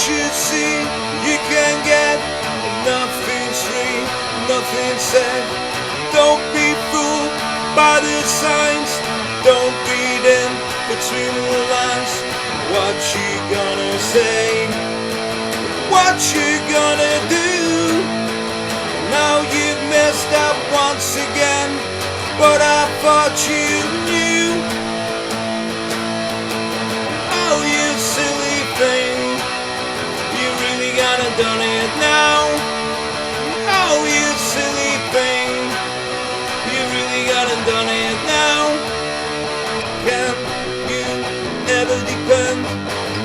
you see, you can get. Nothing's free, nothing's said. Don't be fooled by the signs. Don't read in between the lines. What you gonna say? What you gonna do? Now you've messed up once again, but I thought you knew. Oh, you silly thing, you really gotta done it now. Oh, you silly thing, you really gotta done it now. Can you ever depend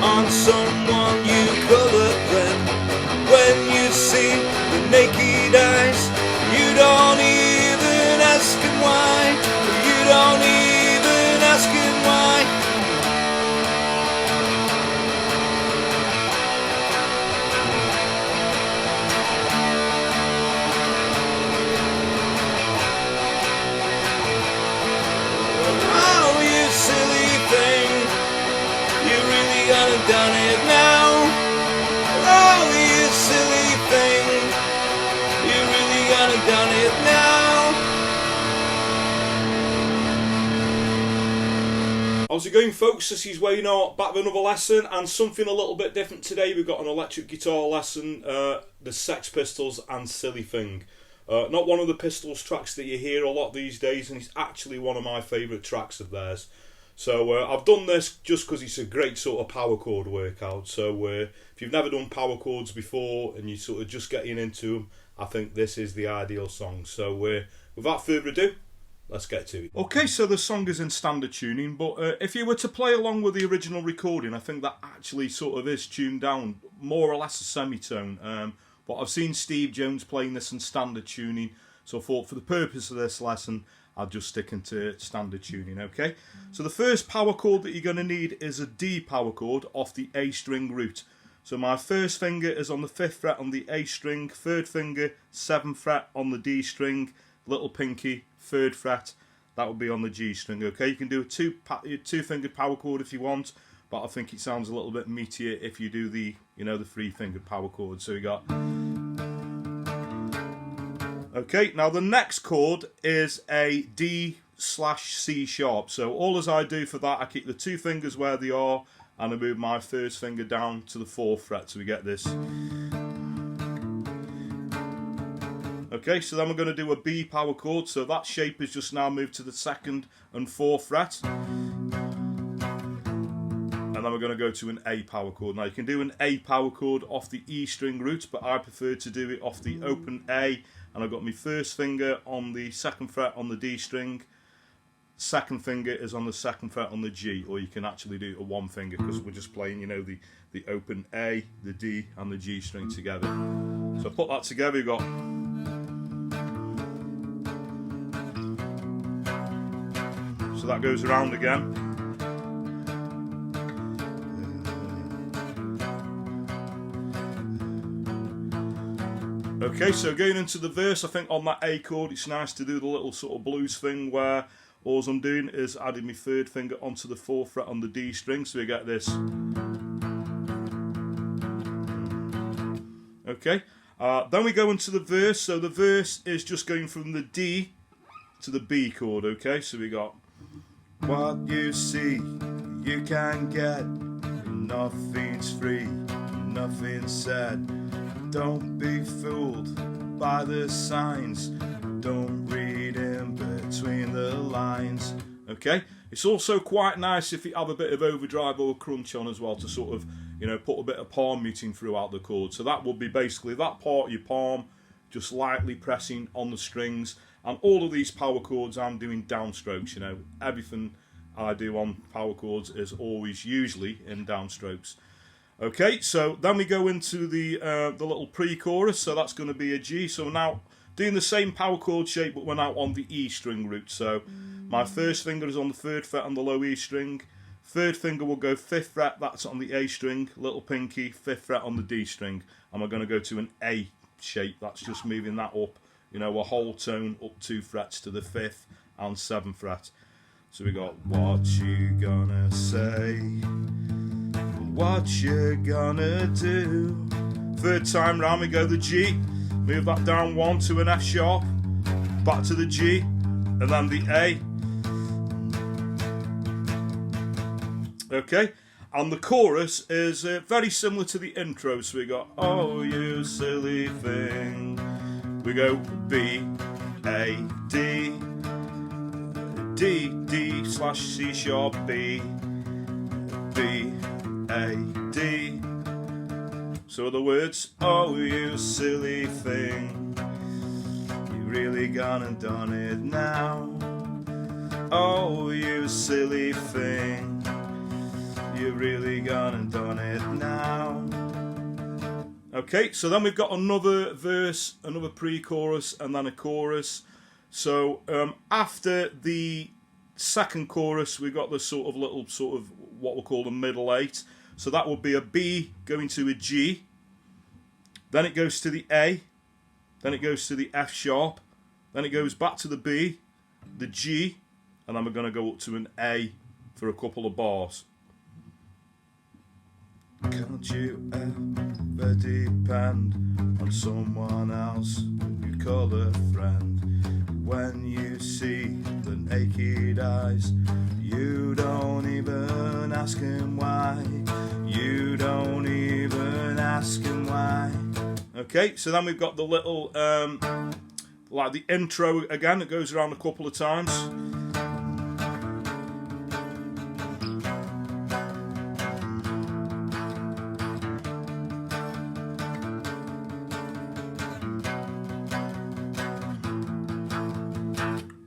on someone you call a friend? When you see the naked eyes, you don't even ask him why. You don't even ask him why. Oh, you silly thing, you really gotta done it now. Oh, you silly thing, you really gotta done it now. How's it going, folks? This is Wayne Hart, back with another lesson, and something a little bit different today. We've got an electric guitar lesson, the Sex Pistols and Silly Thing. Not one of the Pistols tracks that you hear a lot these days, and it's actually one of my favourite tracks of theirs. So I've done this just because it's a great sort of power chord workout. So if you've never done power chords before and you're sort of just getting into them, I think this is the ideal song. So without further ado, let's get to it. Okay, so the song is in standard tuning, but if you were to play along with the original recording, I think that actually sort of is tuned down, more or less a semitone. But I've seen Steve Jones playing this in standard tuning, so I thought for the purpose of this lesson, I'll just stick into standard tuning, okay? So the first power chord that you're going to need is a D power chord off the A string root. So my first finger is on the 5th fret on the A string, third finger, 7th fret on the D string, little pinky, 3rd fret, that would be on the G string, okay? You can do a two-fingered power chord if you want, but I think it sounds a little bit meatier if you do the, the 3-fingered power chord. So we got... Okay, now the next chord is a D/C sharp. So all as I do for that, I keep the 2 fingers where they are, and I move my first finger down to the 4th fret, so we get this. Okay, so then we're going to do a B power chord, so that shape is just now moved to the 2nd and 4th fret. And then we're going to go to an A power chord. Now you can do an A power chord off the E string root, but I prefer to do it off the open A. And I've got my first finger on the 2nd fret on the D string, second finger is on the 2nd fret on the G, or you can actually do it a 1 finger because we're just playing, the open A, the D and the G string together. So put that together, you've got... So that goes around again. Okay, so going into the verse, I think on that A chord it's nice to do the little sort of blues thing where all I'm doing is adding my 3rd finger onto the 4th fret on the D string, so we get this. Okay, then we go into the verse, so the verse is just going from the D to the B chord, okay, so we got... What you see, you can get, nothing's free, nothing's said. Don't be fooled by the signs. Don't read in between the lines. Okay, it's also quite nice if you have a bit of overdrive or crunch on as well to sort of, put a bit of palm muting throughout the chord. So that would be basically that part of your palm just lightly pressing on the strings. And all of these power chords I'm doing downstrokes. Everything I do on power chords is always usually in downstrokes. Okay, so then we go into the little pre-chorus, so that's going to be a G. So we're now doing the same power chord shape, but we're now on the E string root. So my first finger is on the 3rd fret on the low E string. 3rd finger will go 5th fret, that's on the A string. Little pinky, 5th fret on the D string. And we're going to go to an A shape, that's just moving that up, a whole tone up 2 frets to the 5th and 7th fret. So we got, what you gonna say? what you gonna do? Third time round we go the G, move that down 1 to an F sharp, back to the G, and then the A. Okay, and the chorus is very similar to the intro, so we got, oh you silly thing. We go B, A, D, D, D slash C sharp, B, B, A, D. So the words, oh you silly thing, you really gone and done it now. Oh you silly thing, you really gone and done it now. Okay, so then we've got another verse, another pre-chorus, and then a chorus. So after the second chorus, we've got the sort of what we'll call the middle 8. So that would be a B going to a G, then it goes to the A, then it goes to the F sharp, then it goes back to the B, the G, and then we're going to go up to an A for a couple of bars. Can't you ever depend on someone else you call a friend? When you see the naked eyes, you don't even ask him why. You don't even ask him why. Okay, so then we've got the little, like the intro again, that goes around a couple of times.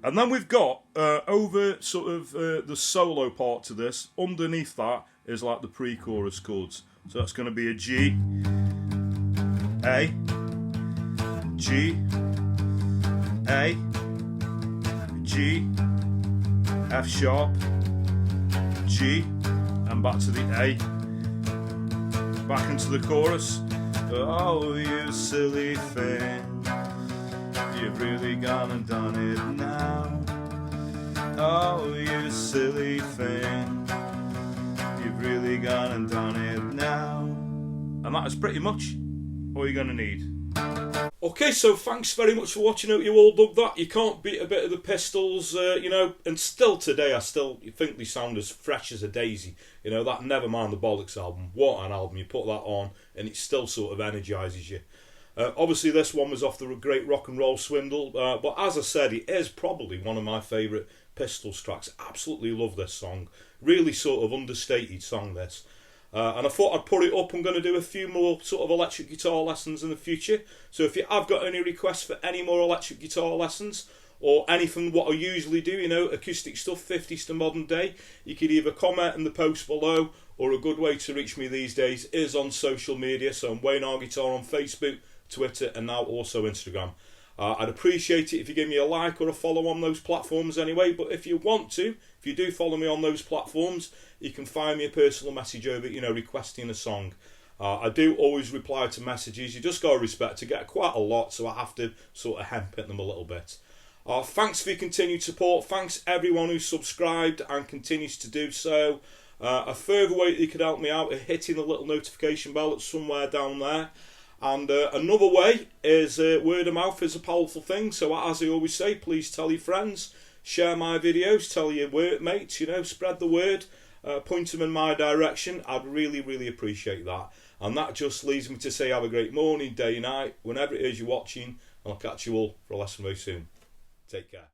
And then we've got, over sort of the solo part to this, underneath that is like the pre-chorus chords. So that's going to be a G, A, G, A, G, F sharp, G, and back to the A. Back into the chorus. Oh, you silly thing, you've really gone and done it now. Oh, you silly thing, you've really gone and done it now. And that is pretty much all you're going to need. Okay, so thanks very much for watching. Hope you all dug that. You can't beat a bit of the Pistols, you know, and still today I still think they sound as fresh as a daisy. You know, that Nevermind the Bollocks album, what an album. You put that on and it still sort of energises you. Obviously this one was off the great Rock and Roll Swindle, but as I said, it is probably one of my favourite Pistols tracks. Absolutely love this song. Really sort of understated song, this. And I thought I'd put it up. I'm going to do a few more sort of electric guitar lessons in the future. So if you have got any requests for any more electric guitar lessons, or anything what I usually do, you know, acoustic stuff, 50s to modern day, you could either comment in the post below, or a good way to reach me these days is on social media. So I'm Wayne R Guitar on Facebook, Twitter, and now also Instagram. I'd appreciate it if you give me a like or a follow on those platforms anyway, but if you want to, if you do follow me on those platforms, you can find me a personal message over, you know, requesting a song. I do always reply to messages. You just got to respect, to get quite a lot, so I have to sort of hemp at them a little bit. Thanks for your continued support. Thanks everyone who's subscribed and continues to do so. A further way that you could help me out is hitting the little notification bell that's somewhere down there. And another way is word of mouth is a powerful thing. So as I always say, please tell your friends, share my videos, tell your workmates, you know, spread the word, point them in my direction. I'd really, really appreciate that. And that just leaves me to say have a great morning, day, night, whenever it is you're watching. And I'll catch you all for a lesson very soon. Take care.